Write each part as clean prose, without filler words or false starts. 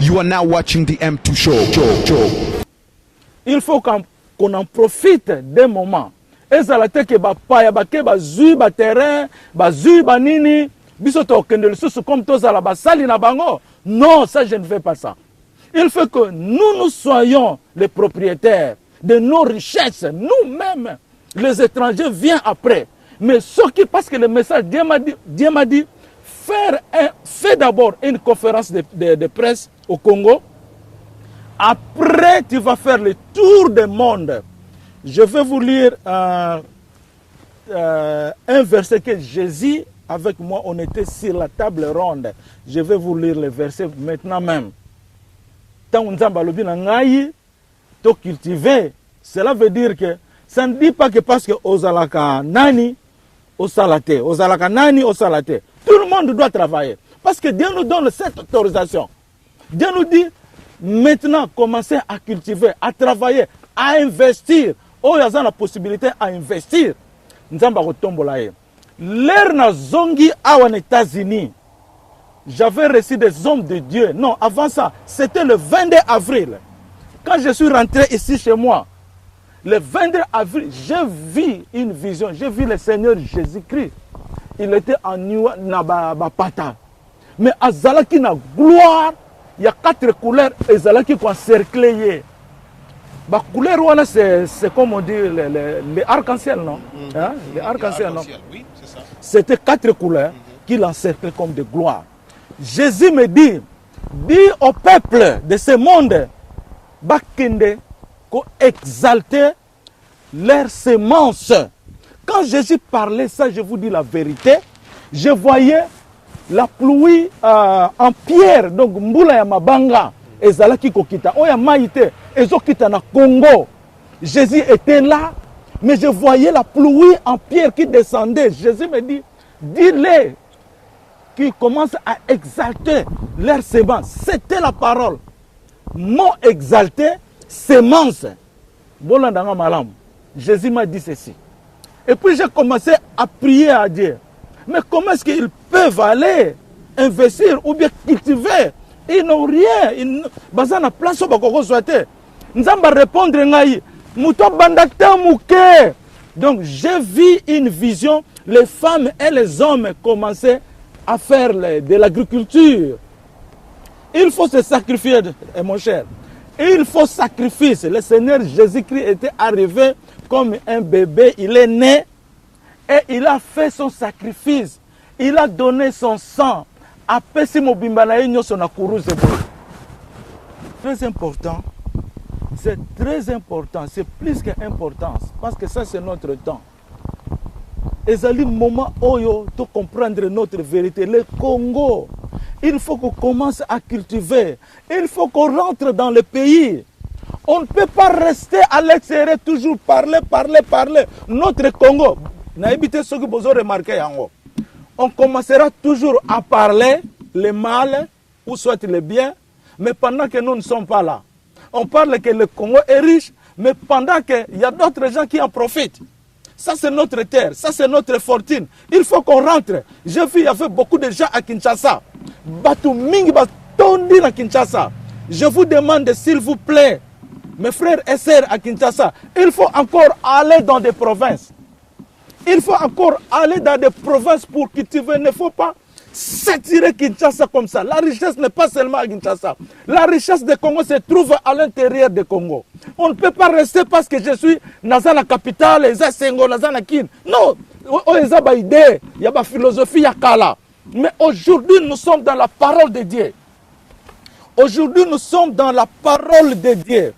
You are now watching the M2 Show. Il faut qu'on en profite des moments. Et ça la tête que paya bake bazui ba terrain, bazui ba nini, biso to kende le sous comme tous à la basali na bango. Non, ça je ne fais pas ça. Il faut que nous soyons les propriétaires de nos richesses, nous-mêmes. Les étrangers viennent après. Mais ce qui, parce que le message, Dieu m'a dit, fais d'abord une conférence de presse au Congo. Après, tu vas faire le tour du monde. Je vais vous lire un verset que Jésus, avec moi, on était sur la table ronde. Je vais vous lire le verset maintenant même. Tant on cultiver, cela veut dire que ça ne dit pas que parce que Ozalaka Nani, Osalate, Ozalaka Nani, Osalate. Tout le monde doit travailler. Parce que Dieu nous donne cette autorisation. Dieu nous dit, maintenant, commencez à cultiver, à travailler, à investir. Oh, il y a la possibilité à investir. Nzamba kotombola ye. L'ère na zongi awa aux États-Unis. J'avais reçu des hommes de Dieu. Non, avant ça, c'était le 22 avril. Quand je suis rentré ici chez moi, le 22 avril, j'ai vu une vision. J'ai vu le Seigneur Jésus-Christ. Il était en Niwa Nabapata. Mais à Zalaki na gloire, il y a 4 couleurs et Zalaki qui encerclé. La couleur, c'est comme on dit, les arc-en-ciel, non? Hein? Les arc-en-ciel, non? Oui, c'est ça. C'était 4 couleurs qui l'encerclaient comme de gloire. Jésus me dit, dis au peuple de ce monde, Bakinde, qu'on exalter leurs semences. Quand Jésus parlait ça, je vous dis la vérité, je voyais la pluie en pierre, donc Mbula ya Mabanga, et Zalaki Kokita, Oya Maïté, et Zokita na Congo. Jésus était là, mais je voyais la pluie en pierre qui descendait. Jésus me dit, dis-les qui commencent à exalter leurs semences. C'était la parole. Mot exalté, semence. Bolandanga malam. Jésus m'a dit ceci. Et puis j'ai commencé à prier à Dieu. Mais comment est-ce qu'ils peuvent aller investir ou bien cultiver? Ils n'ont rien. Ils n'ont place où ils souhaité. Nous allons répondre. Donc j'ai vu une vision. Les femmes et les hommes commençaient à faire de l'agriculture. Il faut se sacrifier, mon cher. Il faut sacrifice. Le Seigneur Jésus-Christ était arrivé comme un bébé. Il est né et il a fait son sacrifice. Il a donné son sang. Très important. C'est très important. C'est plus qu'important. Parce que ça, c'est notre temps. Et c'est le moment où il faut comprendre notre vérité. Le Congo, il faut qu'on commence à cultiver. Il faut qu'on rentre dans le pays. On ne peut pas rester à l'extérieur, toujours parler. Notre Congo, on commencera toujours à parler le mal ou soit le bien, mais pendant que nous ne sommes pas là. On parle que le Congo est riche, mais pendant qu'il y a d'autres gens qui en profitent. Ça, c'est notre terre, ça, c'est notre fortune. Il faut qu'on rentre. J'ai vu, il y avait beaucoup de gens à Kinshasa. Je vous demande, s'il vous plaît, mes frères et sœurs à Kinshasa, il faut encore aller dans des provinces. Il faut encore aller dans des provinces pour cultiver. Il ne faut pas s'attirer Kinshasa comme ça. La richesse n'est pas seulement à Kinshasa. La richesse du Congo se trouve à l'intérieur du Congo. On ne peut pas rester parce que je suis dans la capitale, dans la Kin. Non, il y a une idée, il y a une philosophie, il y a Kala. Mais aujourd'hui, nous sommes dans la parole de Dieu. Aujourd'hui, nous sommes dans la parole de Dieu.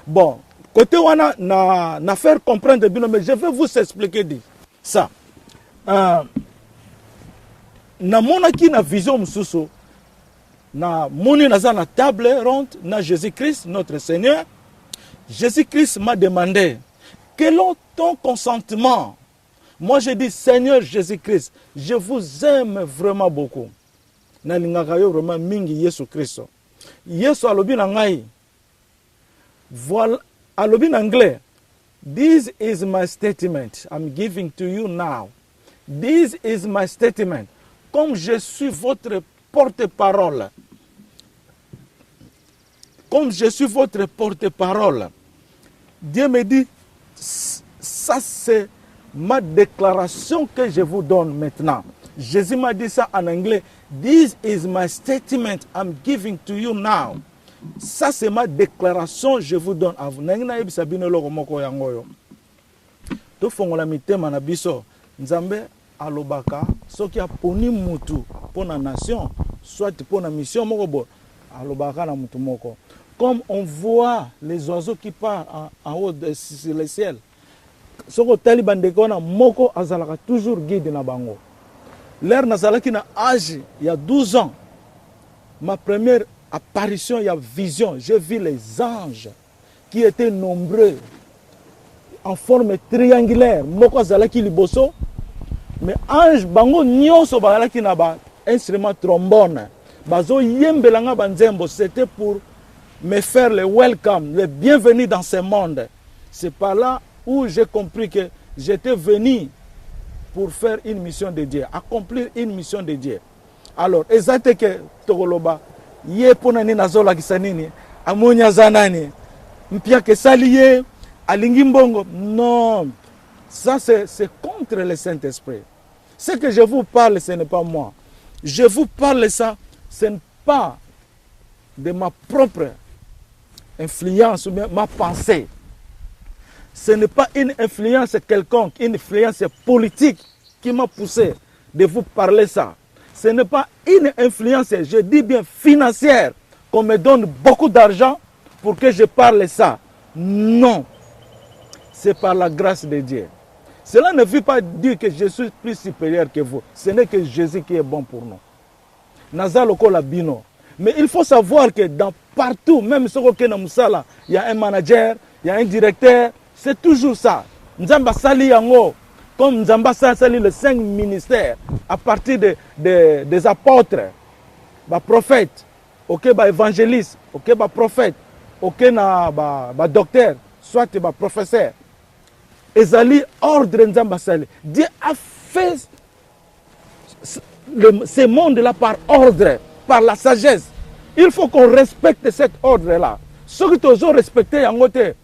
Bon, côté on a faire comprendre, mais je vais vous expliquer ça. Na monaki na vision mususu na moni naza na table ronde na Jésus-Christ notre Seigneur. Jésus-Christ m'a demandé quel est ton consentement. Moi je dis Seigneur Jésus-Christ, je vous aime vraiment beaucoup. Na lingaka yo vraiment mingi Yesu Christ. Yesu alobi na ngai. Voilà alobi en anglais. This is my statement I'm giving to you now. This is my statement. Comme je suis votre porte-parole, comme je suis votre porte-parole, Dieu me dit, ça c'est ma déclaration que je vous donne maintenant. Jésus m'a dit ça en anglais. This is my statement I'm giving to you now. Ça c'est ma déclaration je vous donne à vous. Nangina yebisa bino loko moko yango yo. To fongola mitema na biso. Nzambe alobaka soki aponi mutu pona nation, soit pona mission moko bo alobaka na mutu moko. Comme on voit les oiseaux qui partent en haut sur le ciel. Soko tali bandeko na moko azalaka toujours guide na bango. L'air nazalaki na âge il y a 12 ans. Ma première apparition, il y a vision, j'ai vu les anges qui étaient nombreux en forme triangulaire. Moko azalaki liboso, mais ange bango nyonso bazalaki na ba instrument trombone. Bazo yembelanga banzembo, c'était pour me faire le welcome, le bienvenue dans ce monde. C'est par là où j'ai compris que j'étais venu pour faire une mission de Dieu, accomplir une mission de Dieu. Alors, exacte que Togoloba, ye ponani nazola kisanini, amonya zanani, mpia ke saliye, alingi mbongo. Non, ça c'est contre le Saint-Esprit. Ce que je vous parle, ce n'est pas moi. Je vous parle ça, ce n'est pas de ma propre influence ou bien ma pensée. Ce n'est pas une influence quelconque, une influence politique qui m'a poussé de vous parler ça. Ce n'est pas une influence, je dis bien financière, qu'on me donne beaucoup d'argent pour que je parle ça. Non. C'est par la grâce de Dieu. Cela ne veut pas dire que je suis plus supérieur que vous. Ce n'est que Jésus qui est bon pour nous. Nazaloko la bino. Mais il faut savoir que dans partout, même ce qu'il y a un manager, il y a un directeur, c'est toujours ça. Nzamba sali yango, comme Nzamba sali les 5 ministères, à partir des apôtres, des prophètes, ok, des évangélistes, ok, des prophètes, ok, des docteurs, soit des professeurs. Ezali ordre Nzamba sali. Dieu a fait ce monde-là par ordre, par la sagesse. Il faut qu'on respecte cet ordre-là. Ceux qui ont respecté yangote,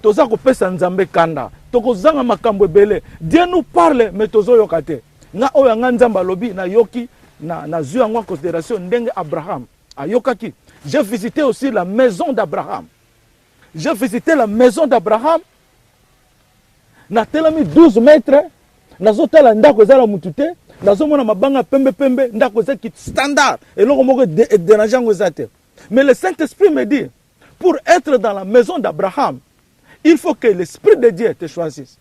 toza kopesa Nzambe kanda, tokozanga makambo ebele. Dieu nous parle, mais tozo yokate. Nga oya nga Nzamba lobi na yoki na zui en considération ndenge Abraham ayokaki. J'ai visité aussi la maison d'Abraham. J'ai visité la maison d'Abraham. Na telami 12 mètres. Nazo tala ndako ezala mutute. Nazo mona mabanga pembe pembe ndako ezaki standard. Et loko moko dérangeant ezate. Mais le Saint-Esprit me dit, pour être dans la maison d'Abraham, il faut que l'Esprit de Dieu te choisisse.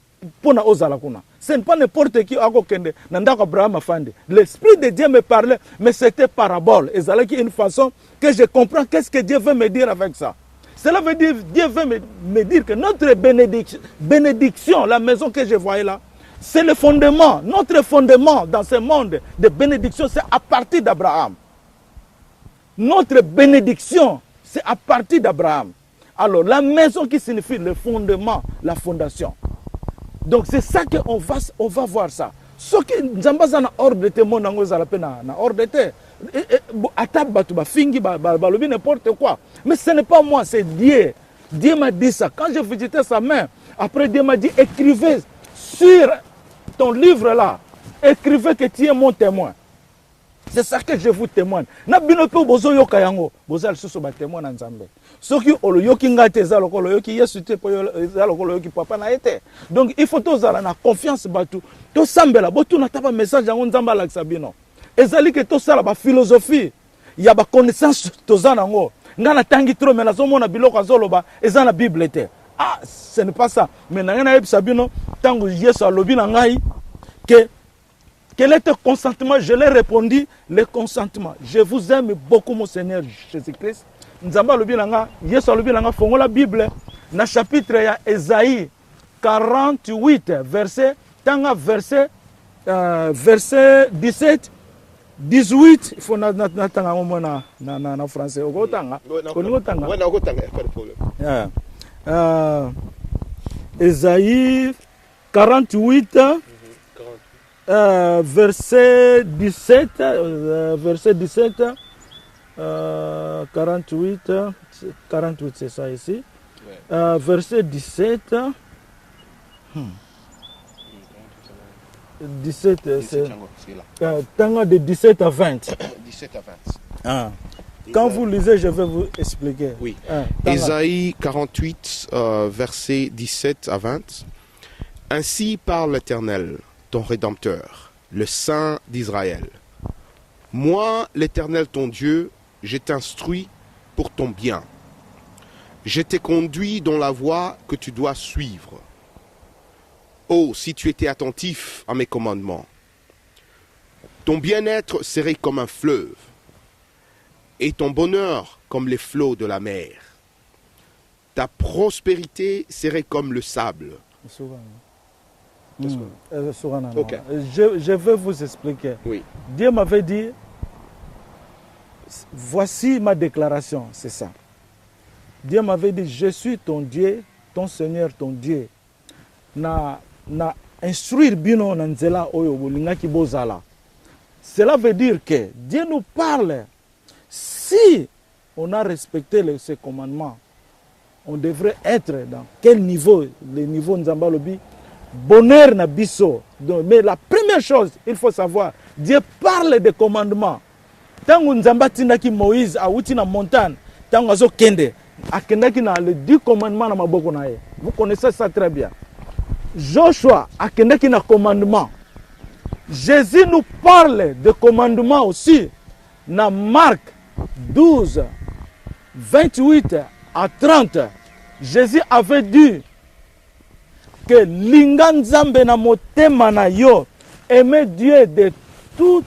Ce n'est pas n'importe qui a kende nandako Abraham afande. L'Esprit de Dieu me parlait, mais c'était parabole. Et c'est une façon que je comprends qu'est-ce que Dieu veut me dire avec ça. Cela veut dire Dieu veut me dire que notre bénédiction, la maison que je voyais là, c'est le fondement. Notre fondement dans ce monde de bénédiction, c'est à partir d'Abraham. Notre bénédiction, c'est à partir d'Abraham. Alors, la maison qui signifie le fondement, la fondation. Donc, c'est ça qu'on va voir ça. Ce qui nous a ordre de mon ordre de n'importe quoi. Mais ce n'est pas moi, c'est Dieu. Dieu m'a dit ça. Quand j'ai visité sa main, après Dieu m'a dit, écrivez sur ton livre là, écrivez que tu es mon témoin. C'est ça que je vous témoigne. Na binope bozo yoka yango, bozo alsuso ba témoin na Nzambe. Soki olo yoki ngate za lokolo yoki Yesu te po za lokolo yoki papa na ete. Donc il faut tozala na confiance batu. To sambela botu na tapa message yango Nzamba la sabino. Ezali ke to sala ba philosophie, ya ba connaissance tozana ngo. Ngana tangi trop mais nazo mona biloko azoloba ezana Bible te. Ah, ce n'est pas ça. Mais na ngana yebisa bino tango Yesu alobi na ngai que quel est ton consentement? Je l'ai répondu, le consentement. Je vous aime beaucoup, mon Seigneur Jésus-Christ. Nzamba lobi nanga, Yesu lobi nanga fongo la Bible, na chapitre ya Esaïe 48, verset 17, 18, il faut na tanga na français. Okotanga. Okotanga. Ouais, okotanga, pas de problème. Esaïe 48. Verset 17, 48, 48 c'est ça ici. Ouais. Verset 17. 17, c'est là. De 17 à 20. 17 à 20. Ah. Quand vous lisez, je vais vous expliquer. Oui. Ésaïe 48, versets 17 à 20. Ainsi parle l'Éternel, ton Rédempteur, le Saint d'Israël. Moi, l'Éternel ton Dieu, je t'instruis pour ton bien. Je t'ai conduit dans la voie que tu dois suivre. Oh, si tu étais attentif à mes commandements, ton bien-être serait comme un fleuve, et ton bonheur comme les flots de la mer. Ta prospérité serait comme le sable. Okay. Je vais vous expliquer. Oui. Dieu m'avait dit, voici ma déclaration, c'est ça. Dieu m'avait dit, je suis ton Dieu, ton Seigneur, ton Dieu. Na instruire bino na nzela oyo bolingaki bozala. Cela veut dire que Dieu nous parle. Si on a respecté ces commandements, on devrait être dans quel niveau? Le niveau Nzambalobi, bonheur na biso. Mais la première chose, il faut savoir, Dieu parle des commandements. Tango Nzamba tindaki Moïse a outi na montagne, tango azo kende, akendaki na le 10 commandements na maboko na ye. Vous connaissez ça très bien. Joshua akendaki na commandement. Jésus nous parle de commandement aussi. Na Marc 12, 28 à 30, Jésus avait dit que linga nzambe na motema na yo, aimer Dieu de tout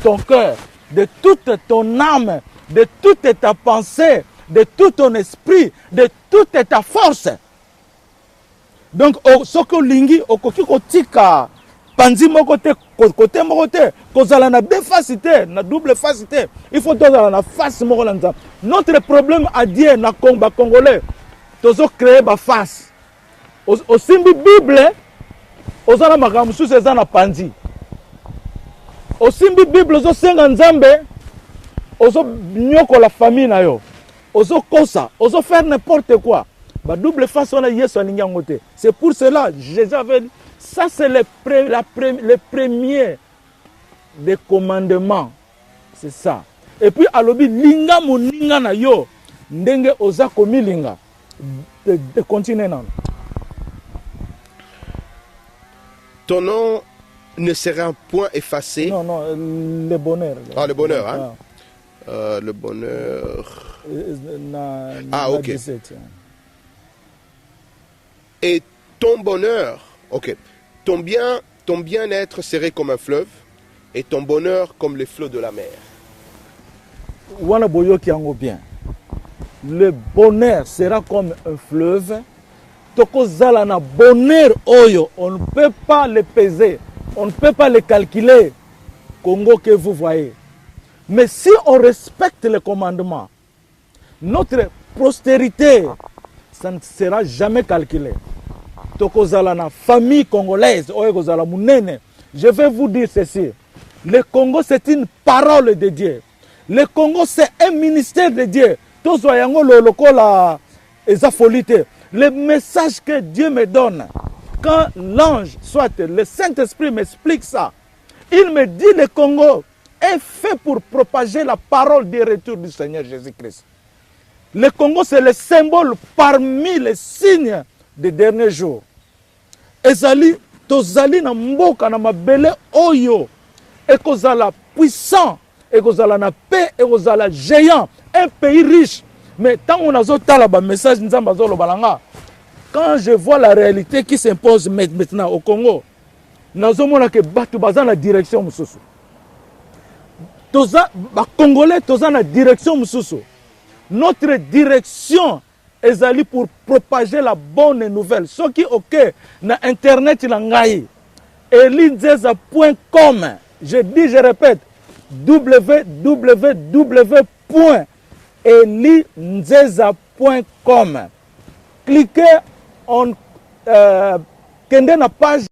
ton cœur, de toute ton âme, de toute ta pensée, de tout ton esprit, de toute ta force. Donc, ce que lingi, okoki kotika panzi moko te, côté moko te, kozala na deux faces te, na double face te. Il faut tozala na face moko na nzambe. Notre problème à Dieu na ba congolais, tozo créer ba face. Osimbi Bible, ozala makambo susu eza na panzi. Osimbi Bible ozo senga nzambe, ozo nyoko la famille na yo. Ozo kosa, ozo faire n'importe quoi. Ba double face on a Yesu alingi yango te. C'est pour cela Jésus avait dit, ça c'est le premier des commandements. C'est ça. Et puis alobi linga moninga na yo ndenge oza komi linga. De continuer non. Ton nom ne sera point effacé. Non, le bonheur. Ah, le bonheur, hein? Le bonheur. Ok. 17. Et ton bonheur, ok. Ton bien-être serait comme un fleuve, et ton bonheur comme les flots de la mer. Wana boyoki yango bien. Le bonheur sera comme un fleuve. Tokozala na bonheur oyo, on ne peut pas le peser, on ne peut pas le calculer. Congo que vous voyez. Mais si on respecte les commandements, notre postérité, ça ne sera jamais calculé. Tokozala na famille congolaise, oyo kozala munene. Je vais vous dire ceci. Le Congo, c'est une parole de Dieu. Le Congo, c'est un ministère de Dieu. Tozo yango lokola ezafolite. Le message que Dieu me donne, quand l'ange, soit le Saint-Esprit m'explique ça, il me dit le Congo est fait pour propager la parole du retour du Seigneur Jésus-Christ. Le Congo, c'est le symbole parmi les signes des derniers jours. Ezali, tozali na mboka na mabele oyo, ekozala puissant, ekozala na paix, ekozala géant, un pays riche. Mais tant qu'on a un message, quand je vois la réalité qui s'impose maintenant au Congo, nous avons la direction. Congolais, la direction. Notre direction est allée pour propager la bonne nouvelle. Ce qui est OK, na internet, elinzeza.com. Je dis, je répète, www.elinzeza.com. Cliquez, kende na page